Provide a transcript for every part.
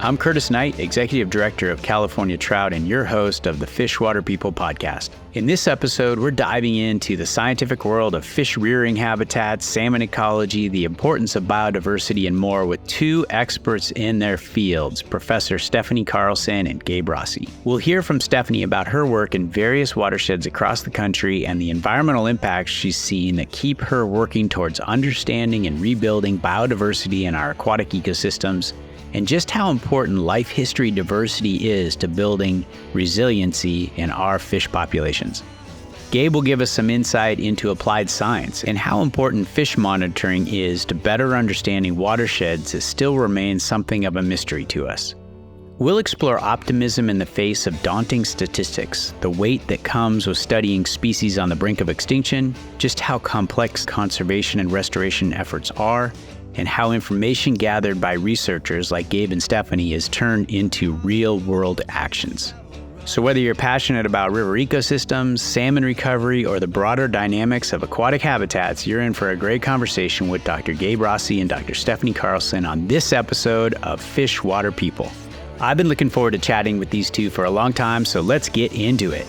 I'm Curtis Knight, Executive Director of California Trout and your host of the Fish Water People podcast. In this episode, we're diving into the scientific world of fish rearing habitats, salmon ecology, the importance of biodiversity, and more with two experts in their fields, Professor Stephanie Carlson and Gabe Rossi. We'll hear from Stephanie about her work in various watersheds across the country and the environmental impacts she's seen that keep her working towards understanding and rebuilding biodiversity in our aquatic ecosystems, and just how important life history diversity is to building resiliency in our fish populations. Gabe will give us some insight into applied science and how important fish monitoring is to better understanding watersheds that still remains something of a mystery to us. We'll explore optimism in the face of daunting statistics, the weight that comes with studying species on the brink of extinction, just how complex conservation and restoration efforts are, and how information gathered by researchers like Gabe and Stephanie is turned into real-world actions. So whether you're passionate about river ecosystems, salmon recovery, or the broader dynamics of aquatic habitats, you're in for a great conversation with Dr. Gabe Rossi and Dr. Stephanie Carlson on this episode of Fish Water People. I've been looking forward to chatting with these two for a long time, so let's get into it.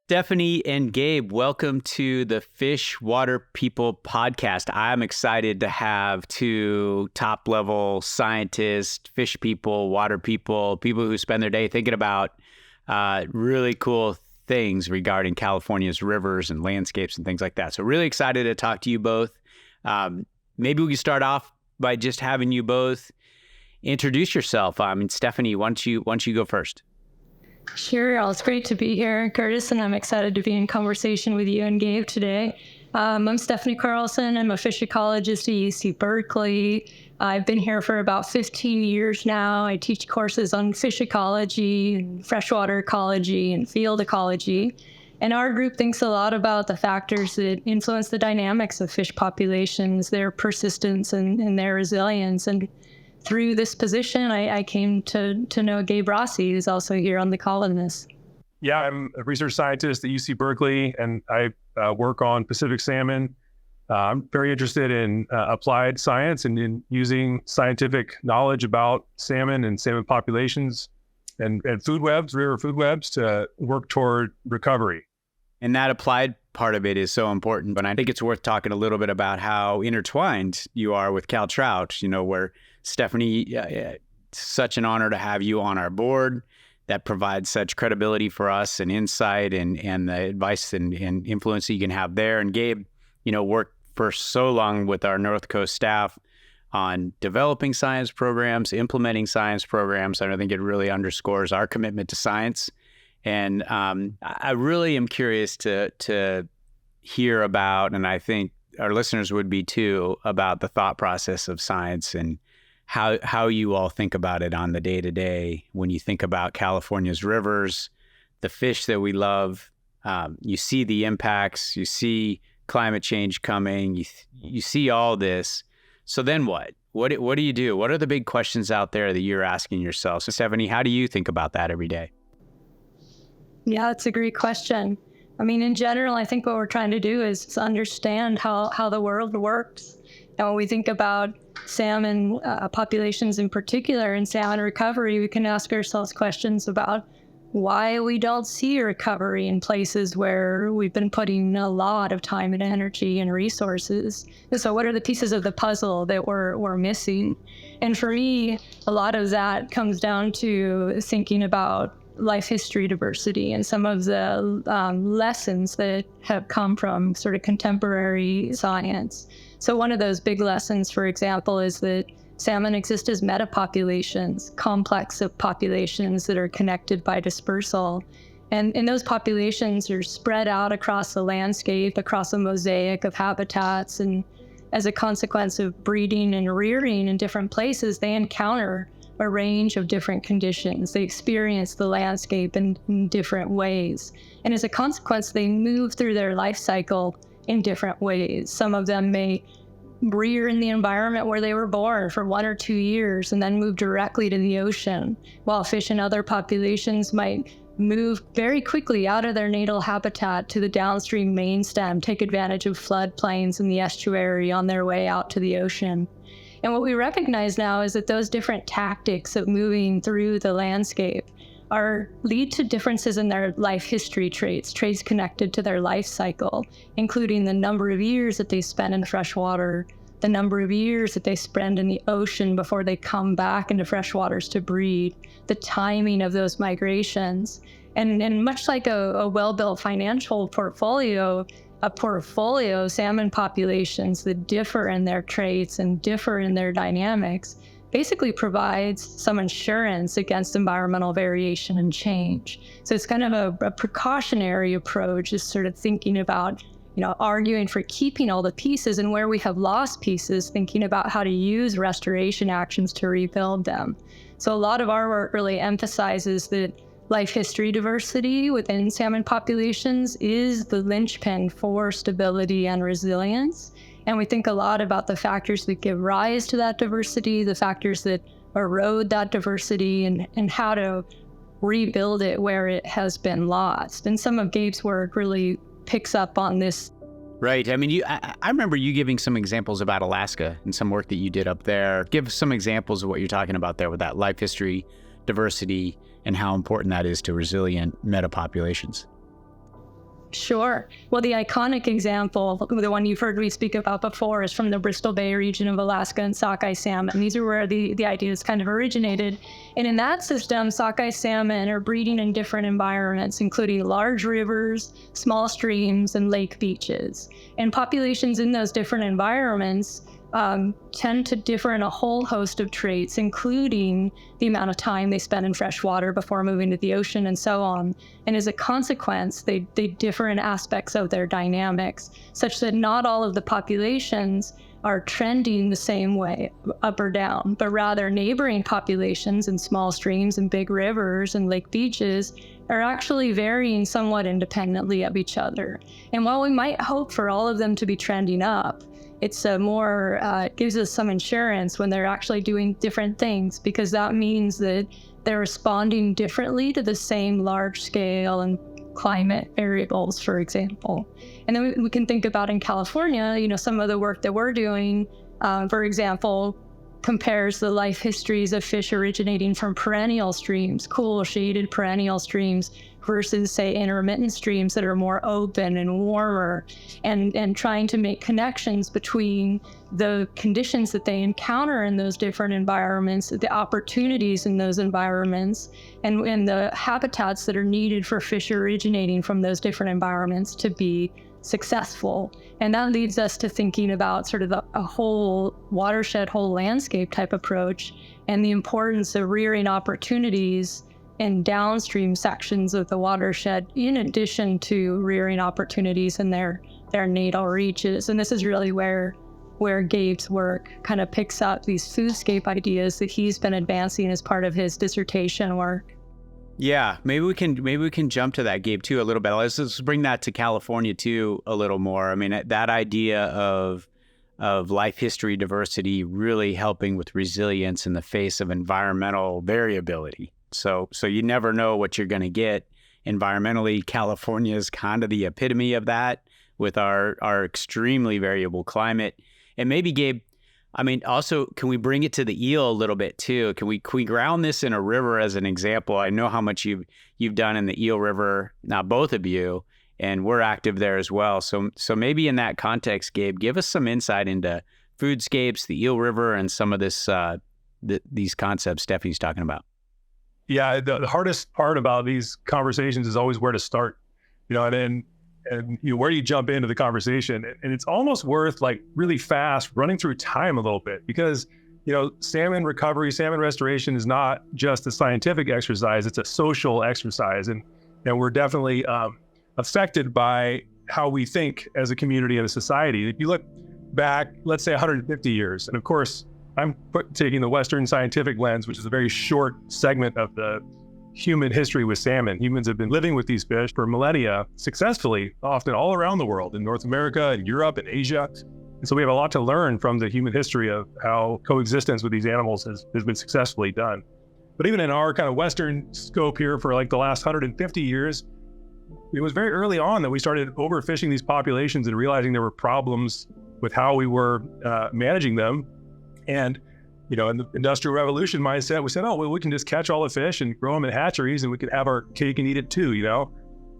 Stephanie and Gabe, welcome to the Fish Water People podcast. I'm excited to have two top-level scientists, fish people, water people, people who spend their day thinking about really cool things regarding California's rivers and landscapes and things like that. So really excited to talk to you both. Maybe we can start off by just having you both introduce yourself. Stephanie, why don't you go first? Sure. Well, it's great to be here, Curtis, and I'm excited to be in conversation with you and Gabe today. I'm Stephanie Carlson. I'm a fish ecologist at UC Berkeley. I've been here for about 15 years now. I teach courses on fish ecology, and freshwater ecology, and field ecology. And our group thinks a lot about the factors that influence the dynamics of fish populations, their persistence and their resilience. And through this position, I came to know Gabe Rossi, who's also here on the call in this. Yeah, I'm a research scientist at UC Berkeley, and I work on Pacific salmon. I'm very interested in applied science and in using scientific knowledge about salmon and salmon populations and food webs, river food webs, to work toward recovery. And that applied part of it is so important, but I think it's worth talking a little bit about how intertwined you are with CalTrout, where Stephanie, it's such an honor to have you on our board that provides such credibility for us and insight and the advice and influence that you can have there. And Gabe, worked for so long with our North Coast staff on developing science programs, implementing science programs. And I think it really underscores our commitment to science. And I really am curious to hear about, and I think our listeners would be too, about the thought process of science and how you all think about it on the day-to-day when you think about California's rivers, the fish that we love. You see the impacts, you see climate change coming, you see all this. So then what? What do you do? What are the big questions out there that you're asking yourself? So Stephanie, how do you think about that every day? Yeah, it's a great question. In general, I think what we're trying to do is understand how the world works. And when we think about salmon populations in particular and salmon recovery, we can ask ourselves questions about why we don't see recovery in places where we've been putting a lot of time and energy and resources. And so what are the pieces of the puzzle that we're missing? And for me, a lot of that comes down to thinking about life history diversity and some of the lessons that have come from sort of contemporary science. So one of those big lessons, for example, is that salmon exist as metapopulations, complex of populations that are connected by dispersal. And those populations are spread out across the landscape, across a mosaic of habitats. And as a consequence of breeding and rearing in different places, they encounter a range of different conditions. They experience the landscape in different ways. And as a consequence, they move through their life cycle in different ways. Some of them may rear in the environment where they were born for 1 or 2 years and then move directly to the ocean, while fish in other populations might move very quickly out of their natal habitat to the downstream main stem, take advantage of floodplains in the estuary on their way out to the ocean. And what we recognize now is that those different tactics of moving through the landscape lead to differences in their life history traits connected to their life cycle, including the number of years that they spend in freshwater, the number of years that they spend in the ocean before they come back into freshwaters to breed, the timing of those migrations. And much like a well-built financial portfolio, salmon populations that differ in their traits and differ in their dynamics basically provides some insurance against environmental variation and change. So it's kind of a precautionary approach, just sort of thinking about, arguing for keeping all the pieces, and where we have lost pieces, thinking about how to use restoration actions to rebuild them. So a lot of our work really emphasizes that life history diversity within salmon populations is the linchpin for stability and resilience. And we think a lot about the factors that give rise to that diversity, the factors that erode that diversity, and how to rebuild it where it has been lost. And some of Gabe's work really picks up on this. Right. I mean, I remember you giving some examples about Alaska and some work that you did up there. Give some examples of what you're talking about there with that life history diversity and how important that is to resilient metapopulations. Sure. Well, the iconic example, the one you've heard me speak about before, is from the Bristol Bay region of Alaska and sockeye salmon. These are where the ideas kind of originated. And in that system, sockeye salmon are breeding in different environments, including large rivers, small streams, and lake beaches. And populations in those different environments tend to differ in a whole host of traits, including the amount of time they spend in fresh water before moving to the ocean and so on. And as a consequence, they differ in aspects of their dynamics, such that not all of the populations are trending the same way, up or down, but rather neighboring populations in small streams and big rivers and lake beaches are actually varying somewhat independently of each other. And while we might hope for all of them to be trending up, it's it gives us some insurance when they're actually doing different things, because that means that they're responding differently to the same large scale and climate variables, for example. And then we can think about in California, some of the work that we're doing, for example, compares the life histories of fish originating from perennial streams, cool, shaded perennial streams, versus, say, intermittent streams that are more open and warmer, and trying to make connections between the conditions that they encounter in those different environments, the opportunities in those environments, and the habitats that are needed for fish originating from those different environments to be successful. And that leads us to thinking about sort of a whole watershed, whole landscape type approach, and the importance of rearing opportunities in downstream sections of the watershed, in addition to rearing opportunities in their natal reaches. And this is really where Gabe's work kind of picks up these foodscape ideas that he's been advancing as part of his dissertation work. Yeah, maybe we can jump to that, Gabe, too, a little bit. Let's bring that to California too a little more. I mean, that idea of life history diversity really helping with resilience in the face of environmental variability. So you never know what you're going to get environmentally. California is kind of the epitome of that with our extremely variable climate. And maybe, Gabe, I mean, also, can we bring it to the eel a little bit too? Can we ground this in a river as an example? I know how much you've done in the Eel River, now both of you, and we're active there as well. So maybe in that context, Gabe, give us some insight into foodscapes, the Eel River, and some of this these concepts Stephanie's talking about. Yeah, the hardest part about these conversations is always where to start, and where do you jump into the conversation? And it's almost worth really fast running through time a little bit, because, salmon recovery, salmon restoration is not just a scientific exercise, it's a social exercise. And we're definitely affected by how we think as a community and a society. If you look back, let's say 150 years, and of course, I'm taking the Western scientific lens, which is a very short segment of the human history with salmon. Humans have been living with these fish for millennia successfully, often all around the world, in North America and Europe and Asia. And so we have a lot to learn from the human history of how coexistence with these animals has been successfully done. But even in our kind of Western scope here for the last 150 years, it was very early on that we started overfishing these populations and realizing there were problems with how we were managing them. And, in the Industrial Revolution mindset, we said, oh, well, we can just catch all the fish and grow them in hatcheries and we could have our cake and eat it too,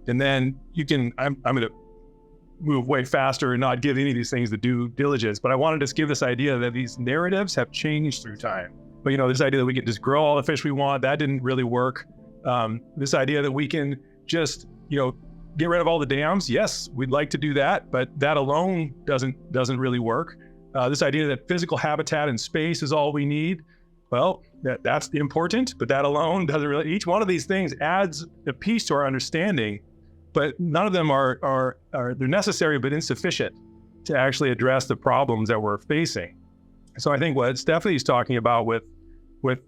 And then I'm going to move way faster and not give any of these things the due diligence, but I wanted to just give this idea that these narratives have changed through time. But, this idea that we can just grow all the fish we want, that didn't really work. This idea that we can just, get rid of all the dams. Yes, we'd like to do that, but that alone doesn't really work. This idea that physical habitat and space is all we need. Well, that's important, but that alone doesn't really. Each one of these things adds a piece to our understanding, but none of them are they're necessary but insufficient to actually address the problems that we're facing. So I think what Stephanie's talking about with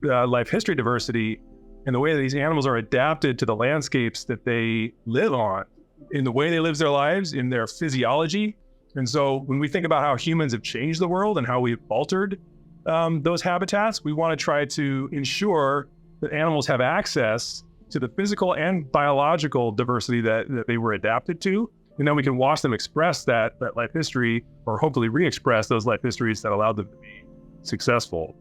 life history diversity and the way that these animals are adapted to the landscapes that they live on, in the way they live their lives, in their physiology. And so when we think about how humans have changed the world and how we've altered those habitats, we want to try to ensure that animals have access to the physical and biological diversity that they were adapted to. And then we can watch them express that life history, or hopefully re-express those life histories that allowed them to be successful.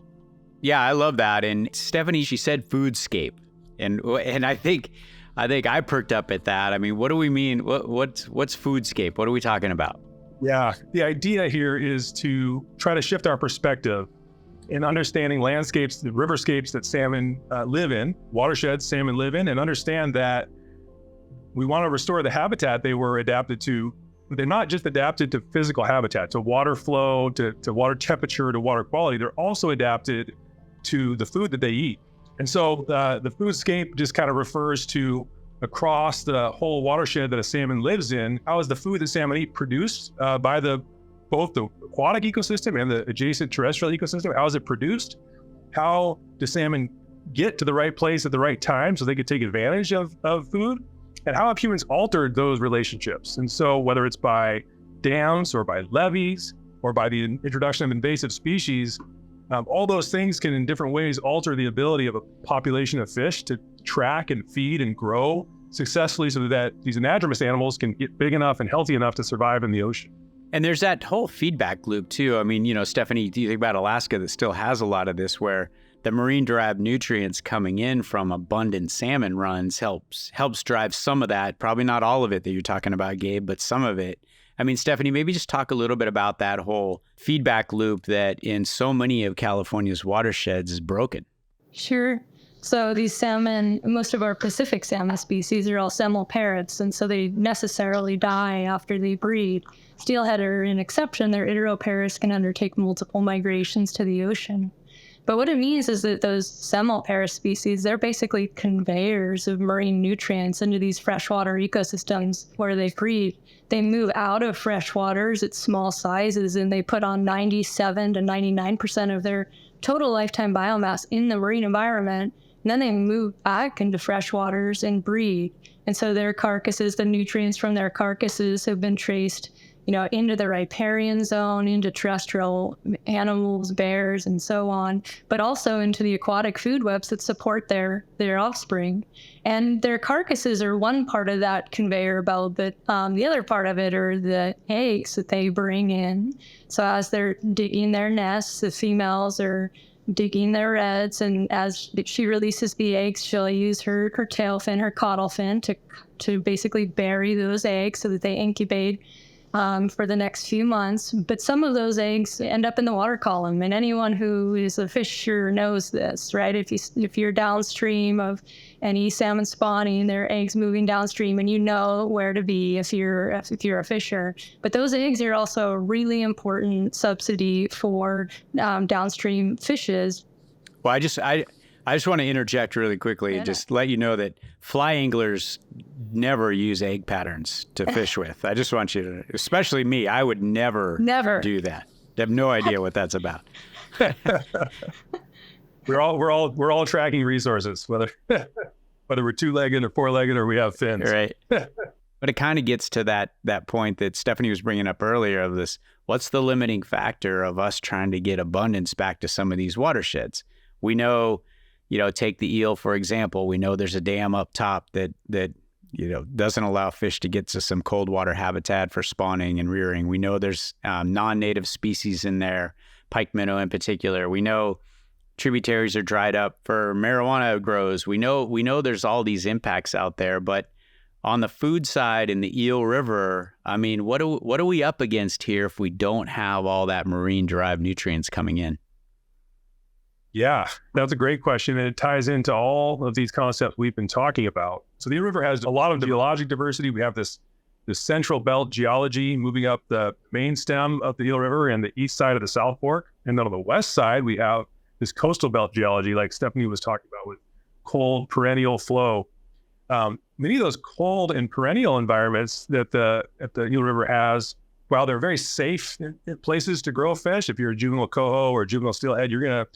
Yeah, I love that. And Stephanie, she said foodscape. And I think I perked up at that. I mean, what do we mean? What's foodscape? What are we talking about? Yeah, the idea here is to try to shift our perspective in understanding landscapes, the riverscapes that salmon live in, watersheds salmon live in, and understand that we want to restore the habitat they were adapted to. They're not just adapted to physical habitat, to water flow, to water temperature, to water quality. They're also adapted to the food that they eat. And so the foodscape just kind of refers to across the whole watershed that a salmon lives in, how is the food that salmon eat produced by both the aquatic ecosystem and the adjacent terrestrial ecosystem? How is it produced? How do salmon get to the right place at the right time so they could take advantage of food? And how have humans altered those relationships? And so whether it's by dams or by levees or by the introduction of invasive species, all those things can in different ways alter the ability of a population of fish to track and feed and grow successfully so that these anadromous animals can get big enough and healthy enough to survive in the ocean. And there's that whole feedback loop too. I mean, Stephanie, do you think about Alaska that still has a lot of this, where the marine-derived nutrients coming in from abundant salmon runs helps drive some of that, probably not all of it that you're talking about, Gabe, but some of it. I mean, Stephanie, maybe just talk a little bit about that whole feedback loop that in so many of California's watersheds is broken. Sure. So these salmon, most of our Pacific salmon species are all semmelparrots, and so they necessarily die after they breed. Steelhead are an exception. Their iteroparous can undertake multiple migrations to the ocean. But what it means is that those semmelparrot species, they're basically conveyors of marine nutrients into these freshwater ecosystems where they breed. They move out of freshwaters at small sizes, and they put on 97 to 99% of their total lifetime biomass in the marine environment. And then they move back into freshwaters and breed. And so their carcasses, the nutrients from their carcasses have been traced, into the riparian zone, into terrestrial animals, bears, and so on, but also into the aquatic food webs that support their offspring. And their carcasses are one part of that conveyor belt, but the other part of it are the eggs that they bring in. So as they're digging their nests, the females are digging their redds, and as she releases the eggs, she'll use her tail fin, her caudal fin, to basically bury those eggs so that they incubate for the next few months. But some of those eggs end up in the water column, and anyone who is a fisher knows this, right? If you're downstream of any salmon spawning, their eggs moving downstream, and you know where to be if you're a fisher. But those eggs are also a really important subsidy for downstream fishes. Well, I just want to interject really quickly and just let you know that fly anglers never use egg patterns to fish with. I just want you to, especially me, I would never do that. I have no idea what that's about. We're all tracking resources, whether we're two-legged or four-legged or we have fins. Right. But it kind of gets to that point that Stephanie was bringing up earlier of this, what's the limiting factor of us trying to get abundance back to some of these watersheds? We know, take the eel, for example. We know there's a dam up top that doesn't allow fish to get to some cold water habitat for spawning and rearing. We know there's non-native species in there. pikeminnow in particular. We know tributaries are dried up for marijuana grows. We know there's all these impacts out there, but on the food side in the Eel River, I mean, what are we up against here if we don't have all that marine-derived nutrients coming in? Yeah, that's a great question. And it ties into all of these concepts we've been talking about. So the Eel River has a lot of geologic diversity. We have this central belt geology moving up the main stem of the Eel River and the east side of the South Fork. And then on the west side, we have this coastal belt geology, like Stephanie was talking about, with cold perennial flow. Many of those cold and perennial environments that the Eel River has, while they're very safe places to grow fish, if you're a juvenile coho or a juvenile steelhead, your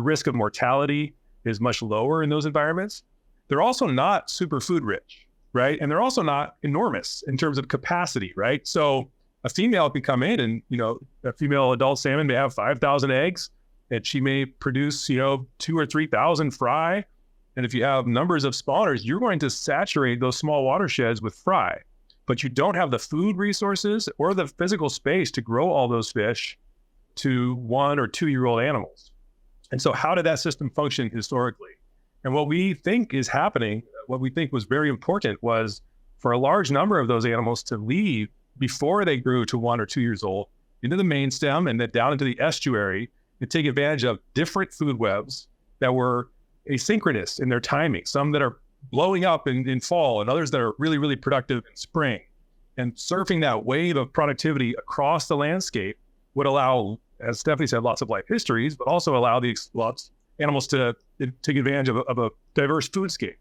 risk of mortality is much lower in those environments. They're also not super food rich, right? And they're also not enormous in terms of capacity, right? So a female can come in and, a female adult salmon may have 5,000 eggs and she may produce, 2,000 or 3,000 fry. And if you have numbers of spawners, you're going to saturate those small watersheds with fry, but you don't have the food resources or the physical space to grow all those fish to 1 or 2 year old animals. And so how did that system function historically? And what we think is happening, what we think was very important, was for a large number of those animals to leave before they grew to 1 or 2 years old into the main stem and then down into the estuary and take advantage of different food webs that were asynchronous in their timing, some that are blowing up in fall and others that are really, really productive in spring. And surfing that wave of productivity across the landscape would allow, as Stephanie said, lots of life histories, but also allow these animals to take advantage of a diverse foodscape.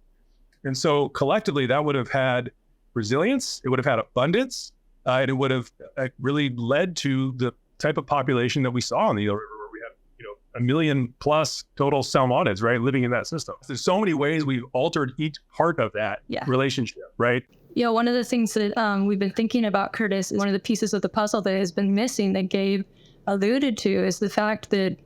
And so collectively, that would have had resilience, it would have had abundance, and it would have really led to the type of population that we saw in the Eel River, where we had 1 million plus total salmonids, right, living in that system. There's so many ways we've altered each part of that relationship, right? Yeah, one of the things that we've been thinking about, Curtis, is one of the pieces of the puzzle that has been missing that Gabe alluded to is the fact that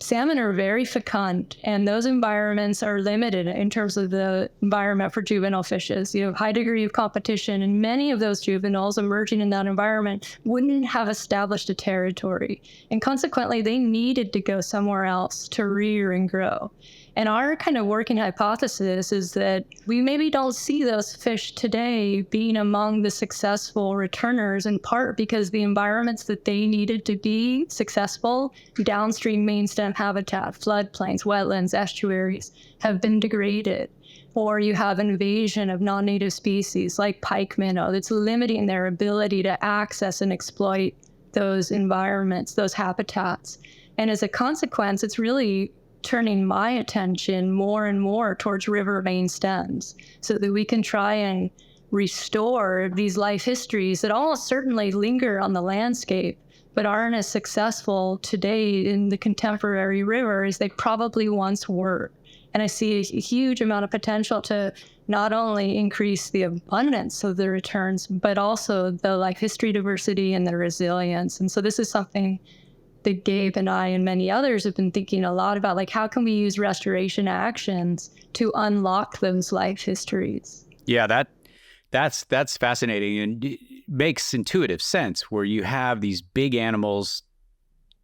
salmon are very fecund, and those environments are limited in terms of the environment for juvenile fishes. You have high degree of competition, and many of those juveniles emerging in that environment wouldn't have established a territory. And consequently, they needed to go somewhere else to rear and grow. And our kind of working hypothesis is that we maybe don't see those fish today being among the successful returners, in part because the environments that they needed to be successful, downstream main stem habitat, floodplains, wetlands, estuaries, have been degraded. Or you have invasion of non-native species like pikeminnow that's limiting their ability to access and exploit those environments, those habitats. And as a consequence, it's really turning my attention more and more towards river main stems so that we can try and restore these life histories that almost certainly linger on the landscape, but aren't as successful today in the contemporary river as they probably once were. And I see a huge amount of potential to not only increase the abundance of the returns, but also the life history diversity and the resilience. And so this is something that Gabe and I and many others have been thinking a lot about, like, how can we use restoration actions to unlock those life histories? Yeah, that's fascinating and makes intuitive sense, where you have these big animals,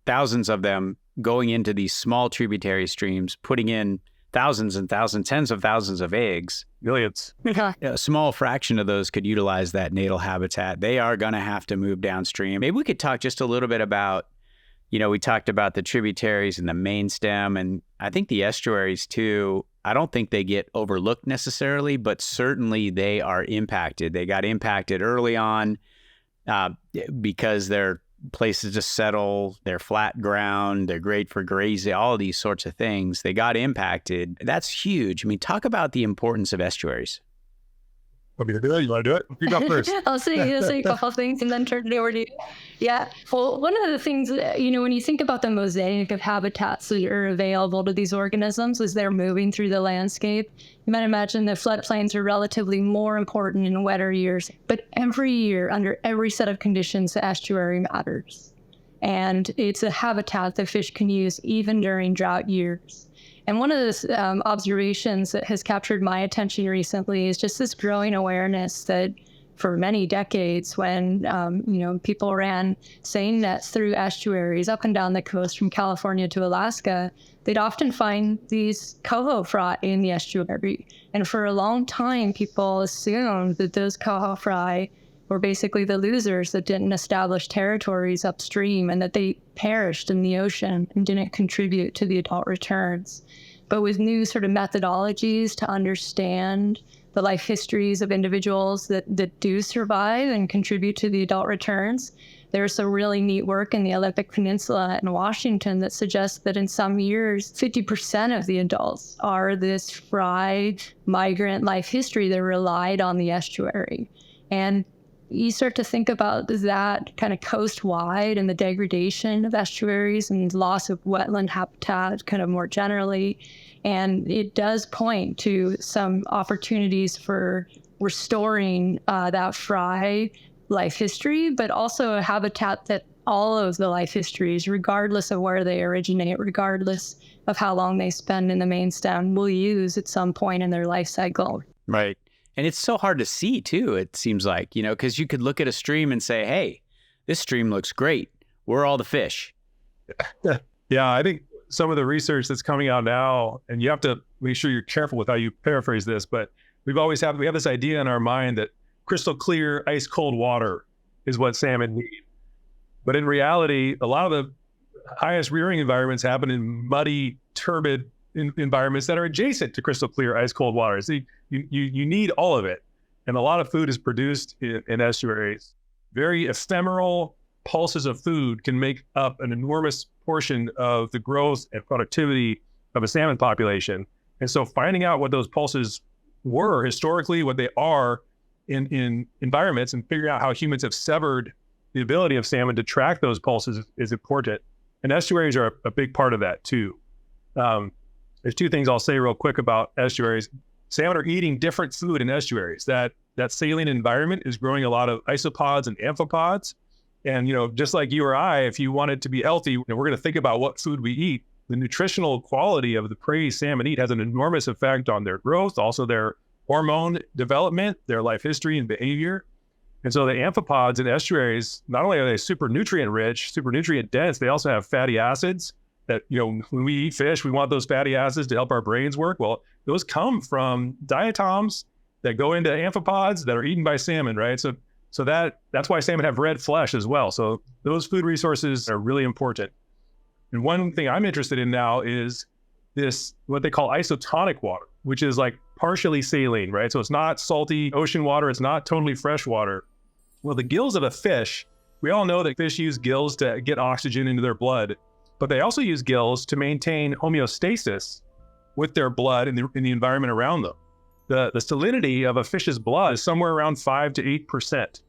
thousands of them, going into these small tributary streams, putting in thousands and thousands, tens of thousands of eggs. Millions. A small fraction of those could utilize that natal habitat. They are going to have to move downstream. Maybe we could talk just a little bit about, we talked about the tributaries and the main stem, and I think the estuaries too. I don't think they get overlooked necessarily, but certainly they are impacted. They got impacted early on because they're places to settle, they're flat ground, they're great for grazing, all of these sorts of things. They got impacted. That's huge. I mean, talk about the importance of estuaries. Want me to do it? You want to do it? You go first. I'll say a couple of things and then turn it over to you. Yeah. Well, one of the things, when you think about the mosaic of habitats that are available to these organisms as they're moving through the landscape, you might imagine that floodplains are relatively more important in wetter years. But every year, under every set of conditions, the estuary matters. And it's a habitat that fish can use even during drought years. And one of the observations that has captured my attention recently is just this growing awareness that for many decades when, people ran seine nets through estuaries up and down the coast from California to Alaska, they'd often find these coho fry in the estuary. And for a long time, people assumed that those coho fry were basically the losers that didn't establish territories upstream and that they perished in the ocean and didn't contribute to the adult returns. But with new sort of methodologies to understand the life histories of individuals that do survive and contribute to the adult returns, there's some really neat work in the Olympic Peninsula in Washington that suggests that in some years, 50% of the adults are this fry migrant life history that relied on the estuary. And you start to think about that kind of coast-wide and the degradation of estuaries and loss of wetland habitat kind of more generally. And it does point to some opportunities for restoring that fry life history, but also a habitat that all of the life histories, regardless of where they originate, regardless of how long they spend in the main stem, will use at some point in their life cycle. Right. And it's so hard to see, too, it seems like, because you could look at a stream and say, hey, this stream looks great. Where are all the fish? Yeah, I think some of the research that's coming out now, and you have to make sure you're careful with how you paraphrase this, but we have this idea in our mind that crystal clear, ice cold water is what salmon need. But in reality, a lot of the highest rearing environments happen in muddy, turbid environments that are adjacent to crystal clear, ice cold water. So you need all of it. And a lot of food is produced in estuaries. Very ephemeral pulses of food can make up an enormous portion of the growth and productivity of a salmon population. And so finding out what those pulses were historically, what they are in environments, and figuring out how humans have severed the ability of salmon to track those pulses is important. And estuaries are a big part of that too. There's two things I'll say real quick about estuaries. Salmon are eating different food in estuaries. That saline environment is growing a lot of isopods and amphipods. And, just like you or I, if you wanted to be healthy, we're going to think about what food we eat. The nutritional quality of the prey salmon eat has an enormous effect on their growth, also their hormone development, their life history and behavior. And so the amphipods in estuaries, not only are they super nutrient rich, super nutrient dense, they also have fatty acids that, when we eat fish, we want those fatty acids to help our brains work. Well, those come from diatoms that go into amphipods that are eaten by salmon, right? So that's why salmon have red flesh as well. So those food resources are really important. And one thing I'm interested in now is this, what they call isotonic water, which is like partially saline, right? So it's not salty ocean water. It's not totally fresh water. Well, the gills of a fish, we all know that fish use gills to get oxygen into their blood, but they also use gills to maintain homeostasis with their blood in the environment around them. The salinity of a fish's blood is somewhere around 5 to 8%.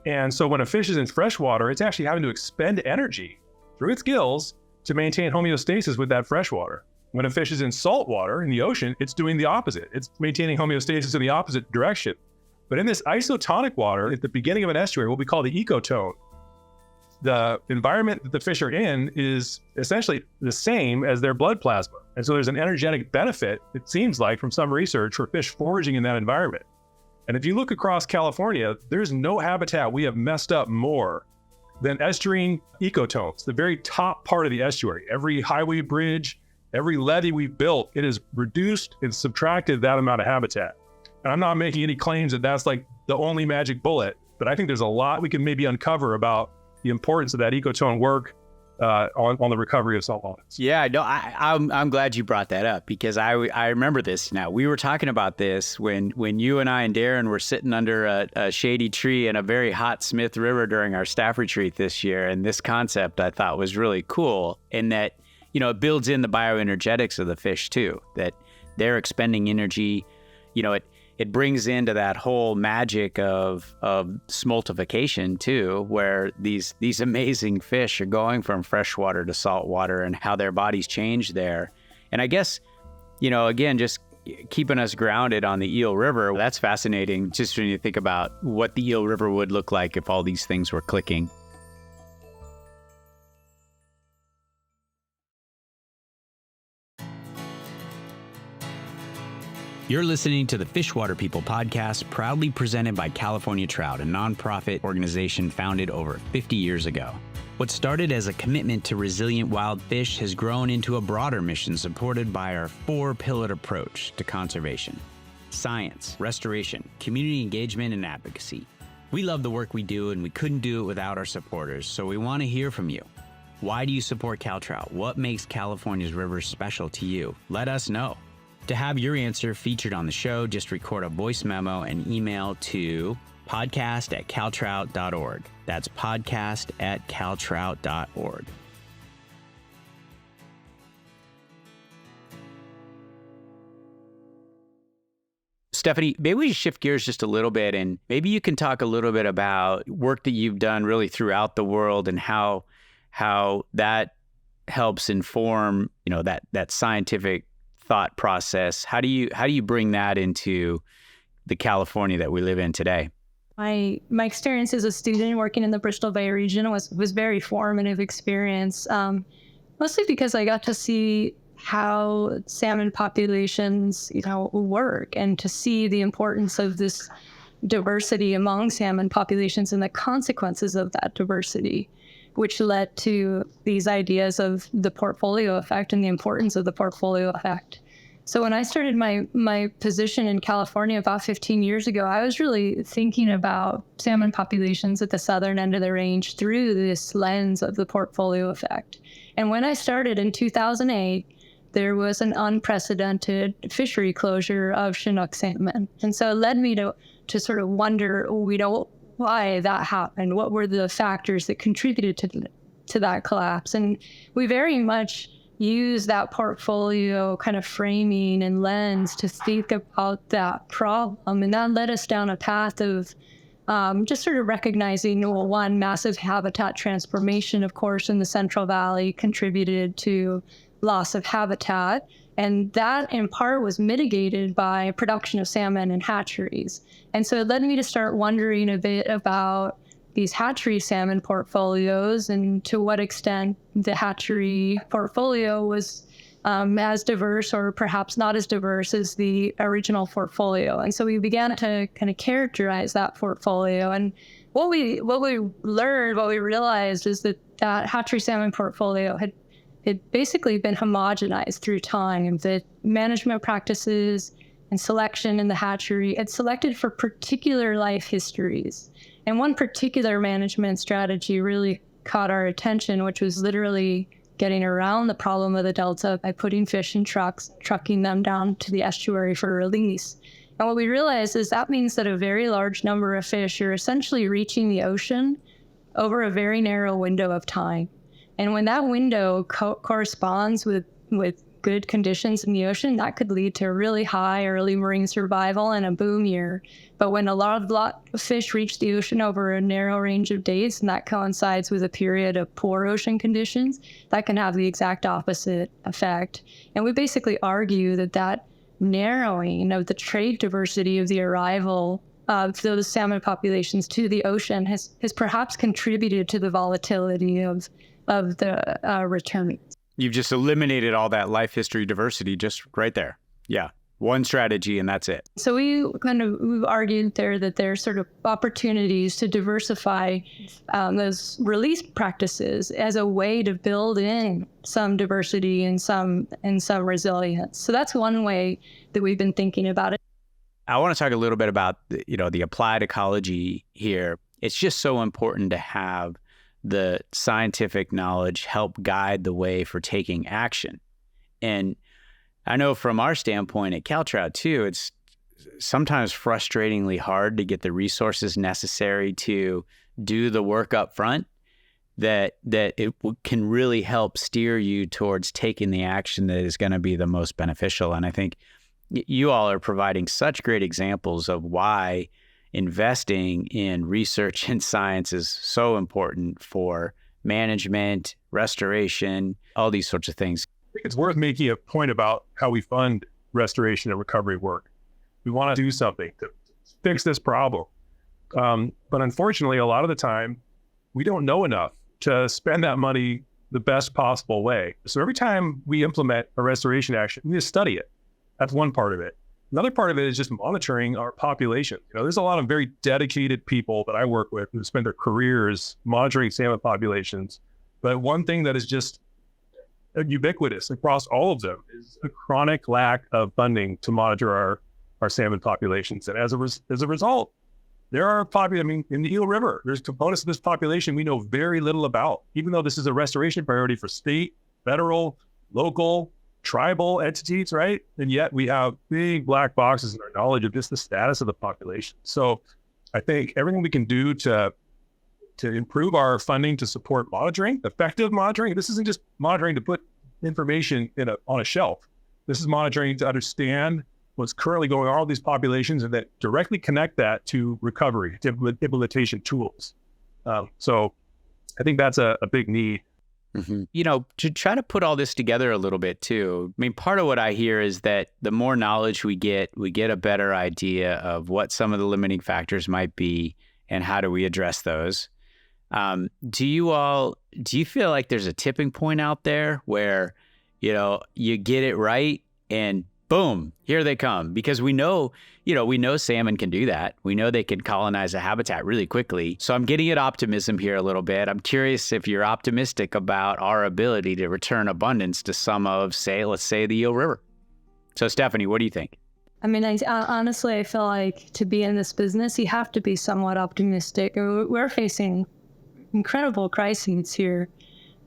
And so when a fish is in freshwater, it's actually having to expend energy through its gills to maintain homeostasis with that freshwater. When a fish is in salt water in the ocean, it's doing the opposite. It's maintaining homeostasis in the opposite direction. But in this isotonic water, at the beginning of an estuary, what we call the ecotone, the environment that the fish are in is essentially the same as their blood plasma. And so there's an energetic benefit, it seems like, from some research for fish foraging in that environment. And if you look across California, there's no habitat we have messed up more than estuarine ecotones, the very top part of the estuary. Every highway bridge, every levee we've built, it has reduced and subtracted that amount of habitat. And I'm not making any claims that that's like the only magic bullet, but I think there's a lot we can maybe uncover about the importance of that ecotone work on the recovery of salmonids. Yeah, no, I'm glad you brought that up, because I remember this now. We were talking about this when you and I and Darren were sitting under a shady tree in a very hot Smith River during our staff retreat this year. And this concept I thought was really cool, in that, it builds in the bioenergetics of the fish too, that they're expending energy. It brings into that whole magic of smoltification too, where these amazing fish are going from freshwater to saltwater and how their bodies change there. And I guess, again, just keeping us grounded on the Eel River, that's fascinating, just when you think about what the Eel River would look like if all these things were clicking. You're listening to the Fishwater People podcast, proudly presented by California Trout, a nonprofit organization founded over 50 years ago. What started as a commitment to resilient wild fish has grown into a broader mission supported by our four-pillared approach to conservation: science, restoration, community engagement, and advocacy. We love the work we do, and we couldn't do it without our supporters, so we want to hear from you. Why do you support CalTrout? What makes California's rivers special to you? Let us know. To have your answer featured on the show, just record a voice memo and email to podcast@caltrout.org. That's podcast@caltrout.org. Stephanie, maybe we shift gears just a little bit, and maybe you can talk a little bit about work that you've done really throughout the world and how that helps inform, that scientific thought process. How do you bring that into the California that we live in today? My experience as a student working in the Bristol Bay region was very formative experience, mostly because I got to see how salmon populations, work, and to see the importance of this diversity among salmon populations and the consequences of that diversity, which led to these ideas of the portfolio effect and the importance of the portfolio effect. So when I started my position in California about 15 years ago, I was really thinking about salmon populations at the southern end of the range through this lens of the portfolio effect. And when I started in 2008, there was an unprecedented fishery closure of Chinook salmon. And so it led me to sort of wonder, why that happened. What were the factors that contributed to that collapse? And we very much use that portfolio kind of framing and lens to think about that problem. And that led us down a path of just sort of recognizing, one, massive habitat transformation, of course, in the Central Valley contributed to loss of habitat. And that, in part, was mitigated by production of salmon and hatcheries. And so it led me to start wondering a bit about these hatchery salmon portfolios and to what extent the hatchery portfolio was as diverse or perhaps not as diverse as the original portfolio. And so we began to kind of characterize that portfolio. And what we realized is that hatchery salmon portfolio had basically been homogenized through time. The management practices and selection in the hatchery had selected for particular life histories. And one particular management strategy really caught our attention, which was literally getting around the problem of the delta by putting fish in trucks, trucking them down to the estuary for release. And what we realized is that means that a very large number of fish are essentially reaching the ocean over a very narrow window of time. And when that window corresponds with good conditions in the ocean, that could lead to really high early marine survival and a boom year. But when a lot of fish reach the ocean over a narrow range of days, and that coincides with a period of poor ocean conditions, that can have the exact opposite effect. And we basically argue that narrowing of the trait diversity of the arrival of those salmon populations to the ocean has perhaps contributed to the volatility of the return. You've just eliminated all that life history diversity just right there. Yeah. One strategy and that's it. So we've argued there that there's sort of opportunities to diversify those release practices as a way to build in some diversity and some resilience. So that's one way that we've been thinking about it. I want to talk a little bit about the applied ecology here. It's just so important to have the scientific knowledge help guide the way for taking action. And I know from our standpoint at CalTrout too, it's sometimes frustratingly hard to get the resources necessary to do the work up front that it can really help steer you towards taking the action that is going to be the most beneficial. And I think you all are providing such great examples of why investing in research and science is so important for management, restoration, all these sorts of things. I think it's worth making a point about how we fund restoration and recovery work. We want to do something to fix this problem. But unfortunately, a lot of the time, we don't know enough to spend that money the best possible way. So every time we implement a restoration action, we need to study it. That's one part of it. Another part of it is just monitoring our population. There's a lot of very dedicated people that I work with who spend their careers monitoring salmon populations. But one thing that is just ubiquitous across all of them is a chronic lack of funding to monitor our salmon populations. And as a result, there are in the Eel River, there's components of this population we know very little about, even though this is a restoration priority for state, federal, local, tribal entities, right? And yet we have big black boxes in our knowledge of just the status of the population. So I think everything we can do to improve our funding to support monitoring, effective monitoring. This isn't just monitoring to put information on a shelf. This is monitoring to understand what's currently going on with all these populations and then directly connect that to recovery, to implementation tools. So I think that's a big need. Mm-hmm. To try to put all this together a little bit too. I mean, part of what I hear is that the more knowledge we get a better idea of what some of the limiting factors might be and how do we address those. Do you feel like there's a tipping point out there where, you get it right and boom, here they come? Because we know salmon can do that. We know they can colonize a habitat really quickly. So I'm getting at optimism here a little bit. I'm curious if you're optimistic about our ability to return abundance to some of, let's say the Eel River. So Stephanie, what do you think? I mean, honestly, I feel like to be in this business, you have to be somewhat optimistic. We're facing incredible crises here.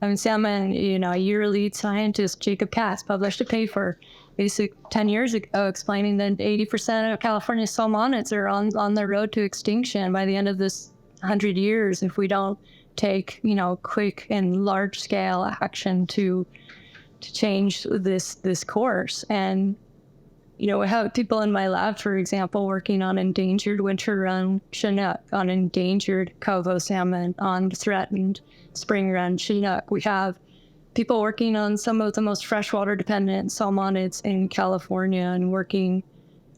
I mean, salmon, your lead scientist, Jacob Katz, published a paper basically 10 years ago explaining that 80% of California's salmonids are on the road to extinction by the end of this 100 years if we don't take, quick and large-scale action to change this course. And we have people in my lab, for example, working on endangered winter run Chinook, on endangered Covo salmon, on threatened spring run Chinook. We have people working on some of the most freshwater dependent salmonids in California and working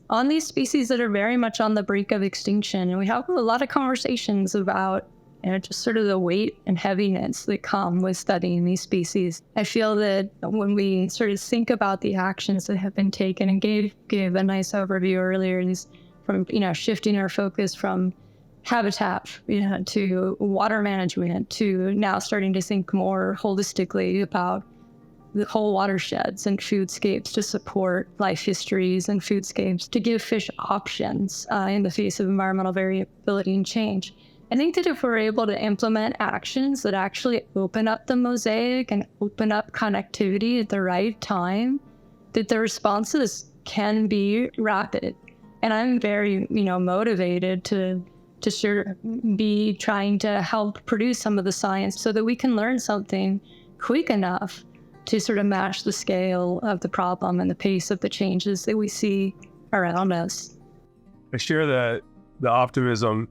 on these species that are very much on the brink of extinction. And we have a lot of conversations about just sort of the weight and heaviness that come with studying these species. I feel that when we sort of think about the actions that have been taken, and Gabe gave a nice overview earlier, is from, shifting our focus from habitat, to water management, to now starting to think more holistically about the whole watersheds and foodscapes to support life histories and foodscapes, to give fish options in the face of environmental variability and change. I think that if we're able to implement actions that actually open up the mosaic and open up connectivity at the right time, that the responses can be rapid. And I'm very, motivated to sort of be trying to help produce some of the science so that we can learn something quick enough to sort of match the scale of the problem and the pace of the changes that we see around us. I share the optimism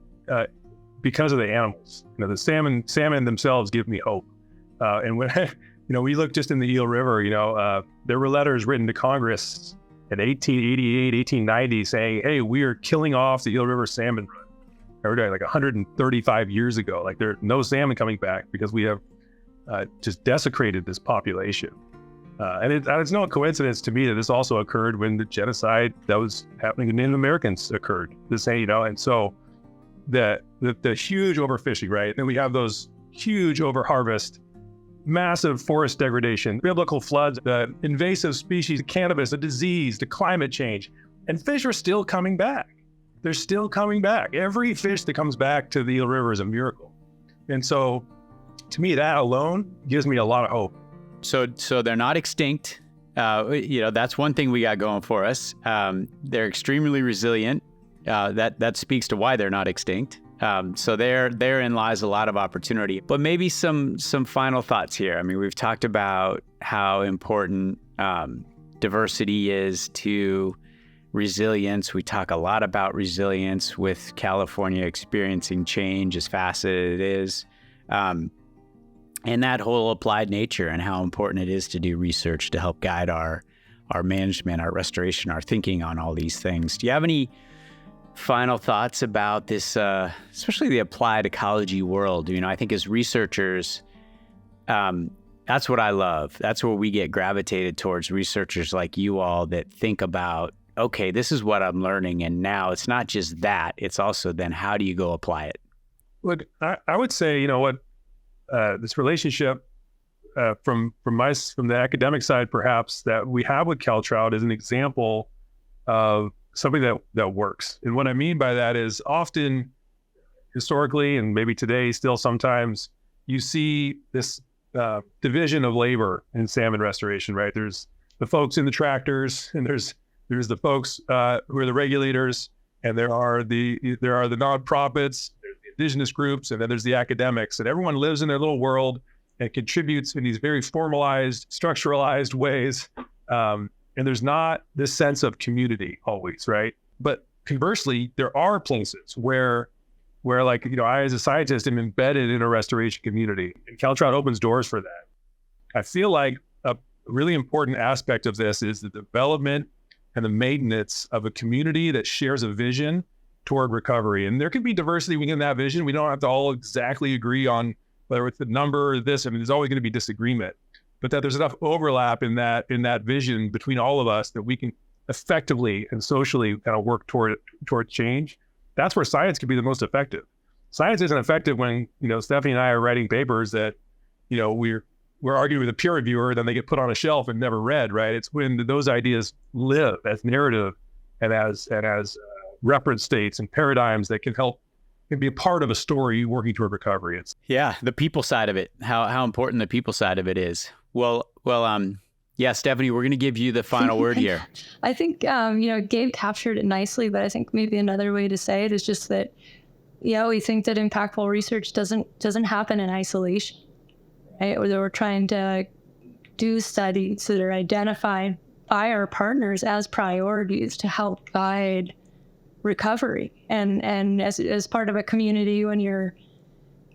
because of the animals. The salmon themselves give me hope. And when we look just in the Eel River, there were letters written to Congress in 1888, 1890 saying, hey, we are killing off the Eel River salmon run. We're doing like 135 years ago. Like there's no salmon coming back because we have just desecrated this population. And it's no coincidence to me that this also occurred when the genocide that was happening to Native Americans occurred. And so the huge overfishing, right? Then we have those huge overharvest, massive forest degradation, biblical floods, the invasive species, cannabis, the disease, the climate change, and fish are still coming back. They're still coming back. Every fish that comes back to the Eel River is a miracle. And so to me, that alone gives me a lot of hope. So they're not extinct. That's one thing we got going for us. They're extremely resilient. That speaks to why they're not extinct. So therein lies a lot of opportunity. But maybe some final thoughts here. I mean, we've talked about how important diversity is to resilience. We talk a lot about resilience with California experiencing change as fast as it is. And that whole applied nature and how important it is to do research to help guide our management, our restoration, our thinking on all these things. Do you have any final thoughts about this, especially the applied ecology world? I think as researchers, that's what I love. That's where we get gravitated towards, researchers like you all that think about okay, this is what I'm learning. And now it's not just that, it's also then how do you go apply it? Look, I would say, this relationship from the academic side, perhaps, that we have with CalTrout is an example of something that works. And what I mean by that is often, historically, and maybe today still sometimes, you see this division of labor in salmon restoration, right? There's the folks in the tractors, and there's the folks who are the regulators, and there are the nonprofits, there's the indigenous groups, and then there's the academics, and everyone lives in their little world and contributes in these very formalized, structuralized ways. And there's not this sense of community always, right? But conversely, there are places where I as a scientist am embedded in a restoration community, and CalTrout opens doors for that. I feel like a really important aspect of this is the development and the maintenance of a community that shares a vision toward recovery. And there can be diversity within that vision. We don't have to all exactly agree on whether it's the number or this. I mean, there's always going to be disagreement, but that there's enough overlap in that vision between all of us that we can effectively and socially kind of work toward change. That's where science can be the most effective. Science isn't effective when, Stephanie and I are writing papers that, we're arguing with a peer reviewer, then they get put on a shelf and never read, right? It's when those ideas live as narrative and as reference states and paradigms that can be a part of a story working toward recovery. Yeah, the people side of it, how important the people side of it is. Well, yeah, Stephanie, we're going to give you the final word here. I think, Gabe captured it nicely, but I think maybe another way to say it is just that, we think that impactful research doesn't happen in isolation, right? Or that we're trying to do studies that are identified by our partners as priorities to help guide recovery. And as part of a community, when you're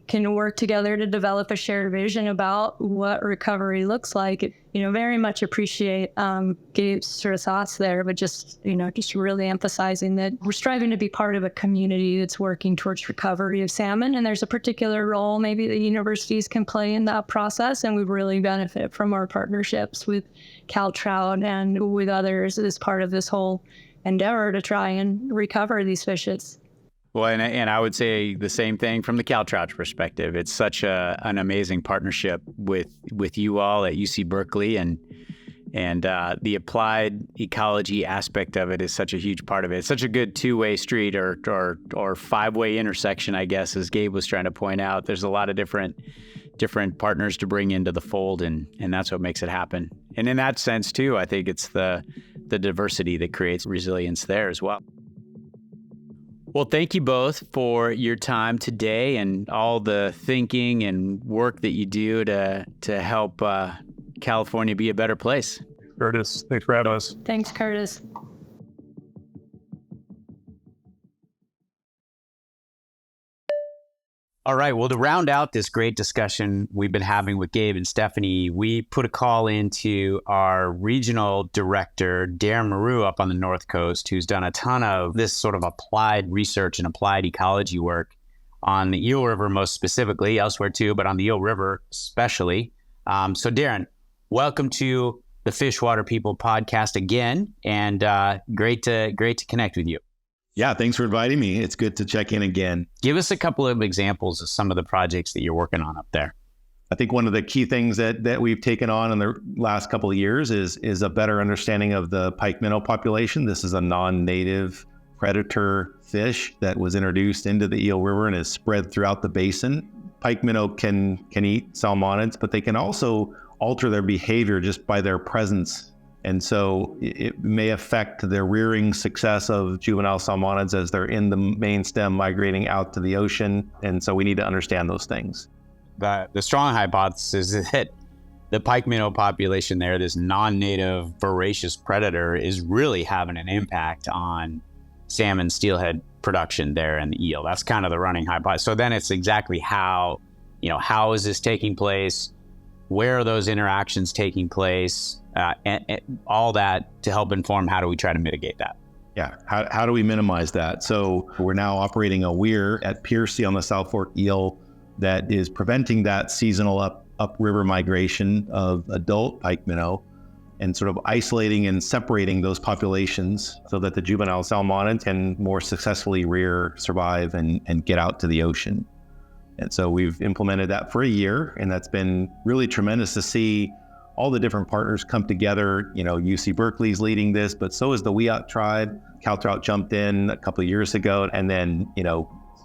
can work together to develop a shared vision about what recovery looks like. Very much appreciate Gabe's sort of thoughts there, but just really emphasizing that we're striving to be part of a community that's working towards recovery of salmon. And there's a particular role maybe the universities can play in that process. And we really benefit from our partnerships with CalTrout and with others as part of this whole endeavor to try and recover these fishes. Well, and I would say the same thing from the CalTrout perspective. It's such an amazing partnership with you all at UC Berkeley, and the applied ecology aspect of it is such a huge part of it. It's such a good two-way street or five-way intersection, I guess, as Gabe was trying to point out. There's a lot of different partners to bring into the fold, and that's what makes it happen. And in that sense, too, I think it's the diversity that creates resilience there as well. Well, thank you both for your time today and all the thinking and work that you do to help California be a better place. Curtis, thanks for having us. Thanks, Curtis. All right. Well, to round out this great discussion we've been having with Gabe and Stephanie, we put a call into our regional director, Darren Mierau, up on the North Coast, who's done a ton of this sort of applied research and applied ecology work on the Eel River, most specifically, elsewhere too, but on the Eel River especially. So Darren, welcome to the Fishwater People podcast again, and great to connect with you. Yeah, thanks for inviting me. It's good to check in again. Give us a couple of examples of some of the projects that you're working on up there. I think one of the key things that we've taken on in the last couple of years is a better understanding of the pikeminnow population. This is a non-native predator fish that was introduced into the Eel River and is spread throughout the basin. Pikeminnow can eat salmonids, but they can also alter their behavior just by their presence. And so it may affect the rearing success of juvenile salmonids as they're in the main stem migrating out to the ocean. And so we need to understand those things. The strong hypothesis is that the pikeminnow population there, this non-native voracious predator, is really having an impact on salmon steelhead production there in the eel. That's kind of the running hypothesis. So then it's exactly how is this taking place? Where are those interactions taking place? And all that to help inform how do we try to mitigate that? Yeah, how do we minimize that? So we're now operating a weir at Piercy on the South Fork Eel that is preventing that seasonal upriver migration of adult pikeminnow. and sort of isolating and separating those populations so that the juvenile salmonids can more successfully rear, survive, and get out to the ocean. And so we've implemented that for a year, and that's been really tremendous to see all the different partners come together. UC Berkeley's leading this, but so is the Wiyot tribe. CalTrout jumped in a couple of years ago, and then,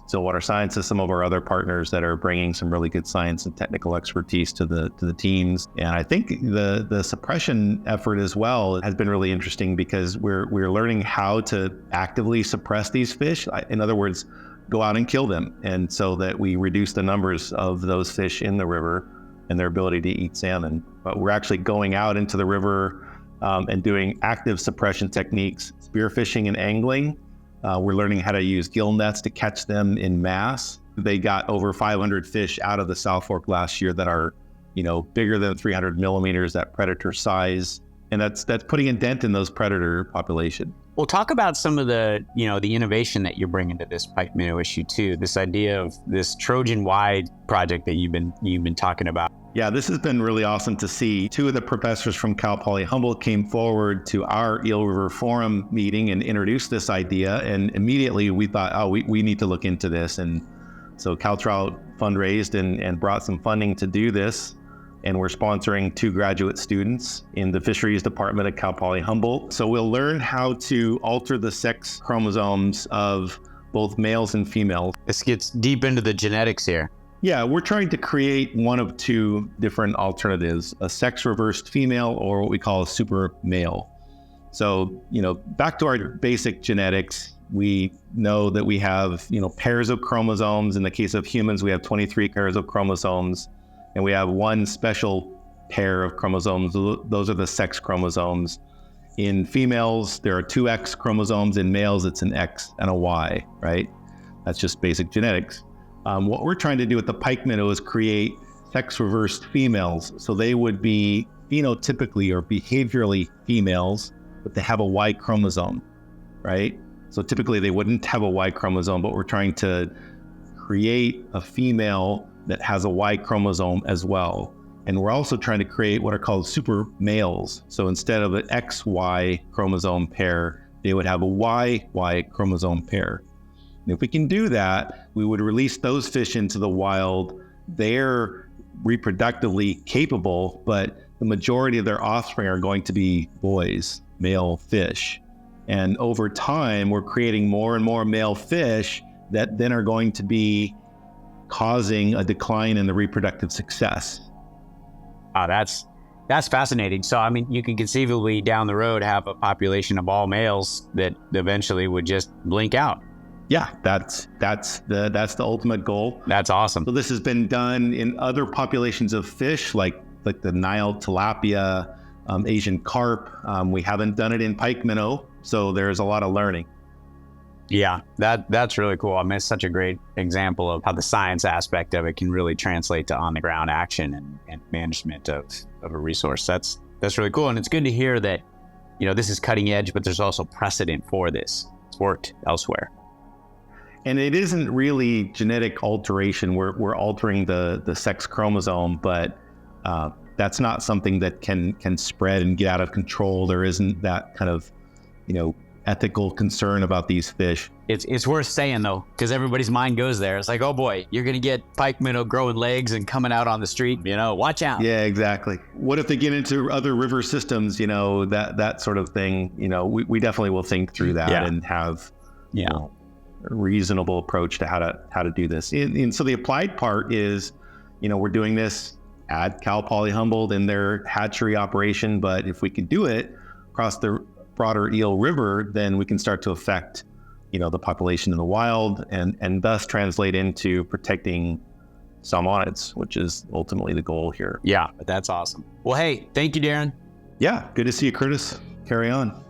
Stillwater Sciences, some of our other partners that are bringing some really good science and technical expertise to the teams. And I think the suppression effort as well has been really interesting because we're learning how to actively suppress these fish. In other words, go out and kill them, and so that we reduce the numbers of those fish in the river and their ability to eat salmon. But we're actually going out into the river and doing active suppression techniques, spearfishing and angling. We're learning how to use gill nets to catch them in mass. They got over 500 fish out of the South Fork last year that are, bigger than 300 millimeters, that predator size. And that's putting a dent in those predator population. Well, talk about some of the innovation that you're bringing to this pike minnow issue too. This idea of this Trojan-wide project that you've been talking about. Yeah, this has been really awesome to see. Two of the professors from Cal Poly Humboldt came forward to our Eel River Forum meeting and introduced this idea. And immediately we thought, we need to look into this. And so CalTrout fundraised and brought some funding to do this. And we're sponsoring 2 graduate students in the fisheries department at Cal Poly Humboldt. So we'll learn how to alter the sex chromosomes of both males and females. This gets deep into the genetics here. Yeah, we're trying to create one of 2 different alternatives, a sex-reversed female or what we call a super male. So, back to our basic genetics, we know that we have, pairs of chromosomes. In the case of humans, we have 23 pairs of chromosomes, and we have 1 special pair of chromosomes. Those are the sex chromosomes. In females, there are 2 X chromosomes. In males, it's an X and a Y, right? That's just basic genetics. What we're trying to do with the pike minnow is create sex-reversed females. So they would be phenotypically or behaviorally females, but they have a Y chromosome, right? So typically they wouldn't have a Y chromosome, but we're trying to create a female that has a Y chromosome as well. And we're also trying to create what are called super males. So instead of an XY chromosome pair, they would have a YY chromosome pair. And if we can do that, we would release those fish into the wild. They're reproductively capable, but the majority of their offspring are going to be boys, male fish. And over time, we're creating more and more male fish that then are going to be causing a decline in the reproductive success. Wow, that's fascinating. So, you can conceivably down the road have a population of all males that eventually would just blink out. Yeah, that's the ultimate goal. That's awesome. So this has been done in other populations of fish, like the Nile tilapia, Asian carp. We haven't done it in pike minnow, so there's a lot of learning. Yeah, that's really cool. It's such a great example of how the science aspect of it can really translate to on the ground action and management of a resource. That's really cool, and it's good to hear that this is cutting edge, but there's also precedent for this. It's worked elsewhere. And it isn't really genetic alteration. We're altering the sex chromosome, but that's not something that can spread and get out of control. There isn't that kind of, ethical concern about these fish. It's worth saying though, because everybody's mind goes there. It's like, oh boy, you're gonna get pike minnow growing legs and coming out on the street. Watch out. Yeah, exactly. What if they get into other river systems? That sort of thing. We definitely will think through that and have a reasonable approach to how to do this. And so the applied part is, we're doing this at Cal Poly Humboldt in their hatchery operation, but if we could do it across the broader Eel River, then we can start to affect, the population in the wild and thus translate into protecting salmonids, which is ultimately the goal here. Yeah, but that's awesome. Well, hey, thank you, Darren. Yeah, good to see you, Curtis. Carry on.